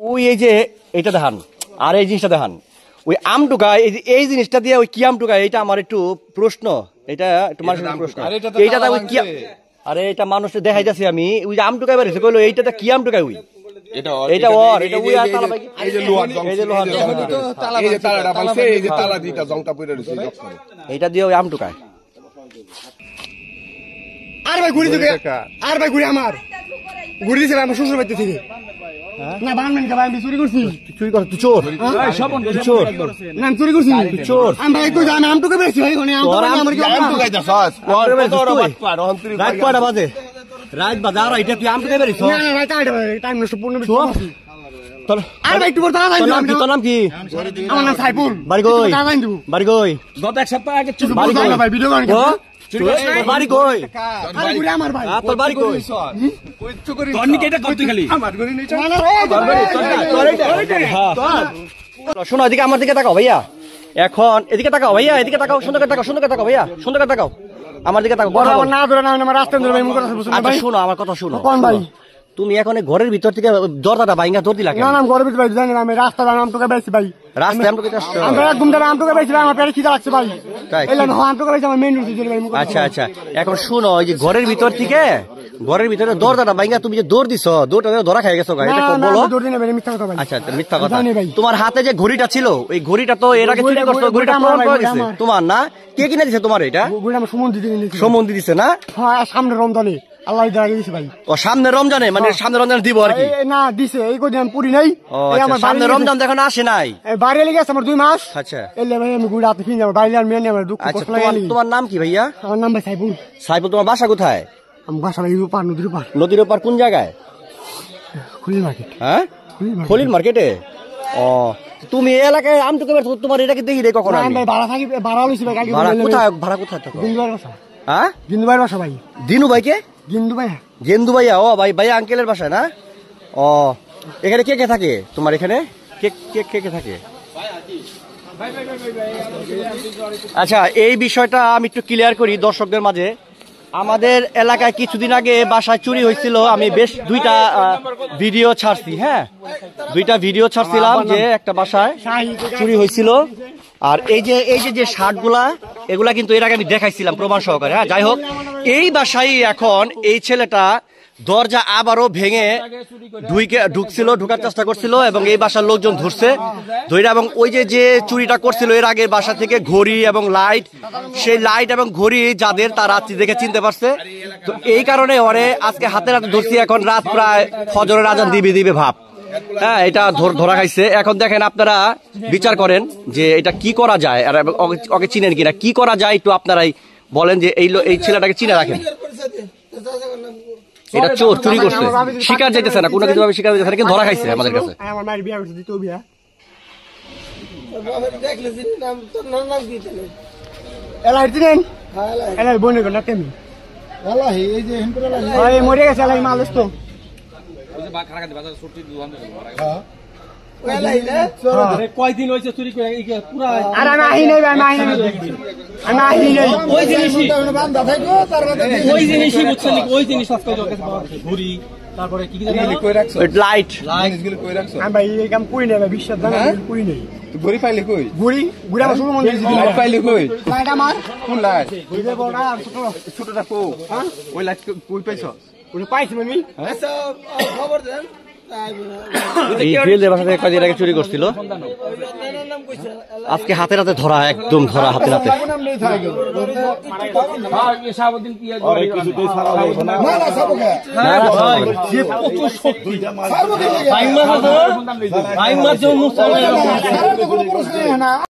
ওই এই যে এটা দেখান আর এই জিনিসটা দেখান, ওই আমটুকা এই জিনিসটা দিয়ে ওই কি আমটুকা, এটা আমার একটু প্রশ্ন, এটা একটু মানুষের প্রশ্ন। এইটা ওই কি, আরে এটা মানুষকে দেখাই যাচ্ছে আমি, ওই যে আমটুকাই বেরিয়েছে কইলো এইটা কি আমটুকাই, ওই এটা ওর এটা ওই আর তালা পাই, এই যে লোহার এই যে তালাটা পাইছে, এই যে তালা দিটা জংটা পড়ে রইছে এইটা দিয়ে ওই আমটুকায়। আর ভাই ঘুরি দিকে, আর ভাই ঘুরি আমার ঘুরি দিছে আমার শ্বশুর বাড়ি থেকে না বানমেন কে ভাই আমি চুরি করছি। চুরি কর তুই চোর, এই সবন তুই চোর না আমি চুরি করছি তুই চোর। আমি ভাই কই জানি আমটুকে বেশি ভাই কোনে আমার কি আমটুকে যাছস তোর বাদ পার অন্তরি রাত কয়টা বাজে, রাত বাজে আর এটা তুই আমটুকে বেরিছ না না ভাই টাইম নষ্ট পূর্ণ তোর আর ভাই একটু পর তাড়া যাই দিবি। তোর নাম কি? আমার নাম সাইফুল। বাড়ি কই? তাড়া যাই দিব। বাড়ি কই? গত এক সপ্তাহ আগে বাড়ি কই? ভাই ভিডিও করেন বাড়ি কই? আরে ঘুরি আমার ভাই তোর বাড়ি কই? তোর নিকে এটা করতে খালি আমার ঘুরি নেই শোনো এদিকে আমার দিকে তাকাও ভাইয়া, এখন এদিকে তাকাও ভাইয়া, এদিকে তাকাও, সুন্দর করে তাকাও, সুন্দর করে তাকাও ভাইয়া, সুন্দর করে তাকাও আমার দিকে তাকাও। আমার না ধরে না আমার রাস্তা ধরে ভাই মুখ কথা বুঝছেন আচ্ছা ভাই। শোনো আমার কথা শোনো, কোন ভাই? তুমি এখন এই ঘরের ভিতর থেকে দরজাটা ভাঙা দৌড় দিলা কেন? না না আমি ঘরের ভিতরে ভাই জানি না আমি রাস্তা আমটুকে বেশি ভাই, রাস্তায় আমটুকে আসছো? আমি একদম ধরে আমটুকে বেশি ভাই আমার পেটে খিদা লাগছে ভাই। তাই? এলা না আমটুকে বেশি আমার মেইন রুট দিয়ে ভাই মুখ। আচ্ছা আচ্ছা এখন শুনো, ওই যে ঘরের ভিতর থেকে ঘরের ভিতরে দরজাটা ভাঙা তুমি যে দৌড় দিছো, দৌড়টা ধরা খাই গেছো এটা বলো। দৌড় দিনে ভাই মিথ্যা কথা ভাই। আচ্ছা মিথ্যা কথা। জানি ভাই। তোমার হাতে যে ঘড়িটা ছিল ওই ঘড়িটা তো এর আগে চুরি করছো, ঘড়িটা প্রমাণ করে দিছে তোমার না? কে কিনে দিছে তোমার এটা? ঘড়িটা আমার সুমন দিতে নিয়েছে। সম্বন্ধি দিছে না? হ্যাঁ সামনে রমজানে আল্লাহ দাঁড়িয়ে দিছে ভাই। ও সামনে রমজানে, মানে সামনে রমজানে দিব আর কি? না দিছে এই কদিন আমি পুরি নাই। ও আচ্ছা, সামনে রমজান দেখো না আসে নাই? বাইরে লেগে আছে আমার 2 মাস। আচ্ছা এলে ভাই আমি ঘুরে হাতে কিনে যাবো বাইরে আর মেনে আমার দুঃখ আচ্ছা কষ্ট লাগে। তোমার নাম কি ভাইয়া? আমার নাম ভাই সাইফুল। সাইফুল, তোমার বাসা কোথায়? আমি বাসা ভাই পার নদীর পার। নদীর ওপার কোন জায়গায়? খুলি মার্কেট। হ্যাঁ খলিল মার্কেটে। ও তুমি এই এলাকায় আমটুকে তোমার এটাকে দেখি রে কখন? আমি ভাই ভাড়া থাকি, ভাড়া লইছি ভাই। ভাড়া কোথায়? ভাড়া কোথায় থাকো? গিন্দু ভাইয়ের বাসা। হ্যাঁ গিন্দু ভাইয়ের বাসা ভাই। দিনু ভাইকে? গিন্দু ভাই। গেন্দু ভাইয়া? ও ভাই ভাইয়া আঙ্কেলের বাসায় না? ও এখানে কে কে থাকে তোমার এখানে? কে কে কে কে থাকে? আচ্ছা এই বিষয়টা আমি একটু ক্লিয়ার করি দর্শকদের মাঝে। আমাদের এলাকায় কিছুদিন আগে বাসায় চুরি হয়েছিল, আমি বেশ 2টা ভিডিও ছাড়ছি। হ্যাঁ 2টা ভিডিও ছাড়ছিলাম যে একটা বাসায় চুরি হয়েছিল। আর এই যে শার্টগুলা এগুলা কিন্তু এর আগে আমি দেখাইছিলাম প্রমাণ সহকারে। হ্যাঁ যাই হোক, এই বাসায় এখন এই ছেলেটা দরজা আবারও ভেঙে ঢুকার চেষ্টা করছিল এবং এই বাসার লোকজন ধরছে ধরে, এবং ওই যে চুরিটা করছিল এর আগে বাসা থেকে ঘড়ি এবং লাইট, সেই লাইট এবং ঘড়ি যাদের তার রাত্রি দেখে চিনতে পারছে। তো এই কারণে ওরে আজকে হাতে ধরছি, এখন রাত প্রায় ফজরের আজান দিবে ভাব। হ্যাঁ এটা ধরা খাইছে। এখন দেখেন আপনারা বিচার করেন যে এটা কি করা যায়, আর ওকে চিনেন কিনা, কি করা যায় একটু আপনারাই বলেন যে এই ছেলেটাকে চিনে রাখেন। এটা চোর, চুরি করছে, শিকার যাইতেছে না, কোনো কিছু ভাবে শিকার যাইতেছে না, কিন্তু ধরা খাইছে আমাদের কাছে। আমার মায়ের বিয়া করছে দ্বিতীয় বিয়া। এলাই দিলেন এলাই বনে গেল কেমন এলাই এই যে হেনপুরা এলাই মরে গেছে এলাই মালস তো ওই যে খারাপ কাটে বাজার ছুটি দুয়ান হ্যাঁ এলাই না আরে কয়দিন হইছে চুরি করে পুরা। আরে আমি আহি নাই ভাই, আমি আহি নাই ওই জিনিসই বান্দা থাকো তার মধ্যে ওই জিনিসই বুঝছেন, ওই জিনিস আজকে কাছে পাওয়া ঘুরি তারপরে কি কি জানি কই রাখছো লাইট জিনিসগুলো কই রাখছো? আমি ভাই এই কাম কই নাই ভাই, বিশ্বাস জানা কই নাই। তুই ঘুরি পাইলি কই? ঘুরি আমার শুরু মন দিছি। লাইট পাইলি কই? লাইট আমার কোন লাইট? ওই যে বড় আর ছোটটা কো? হ্যাঁ ওই লাইট কই পাইছো? ওই পাইছি আমি। আচ্ছা খবর দেন। এই ফিল্ডের বাসা থেকে কয়দিন আগে চুরি করছিল, আজকে হাতে হাতে ধরা, একদম ধরা হাতে হাতে।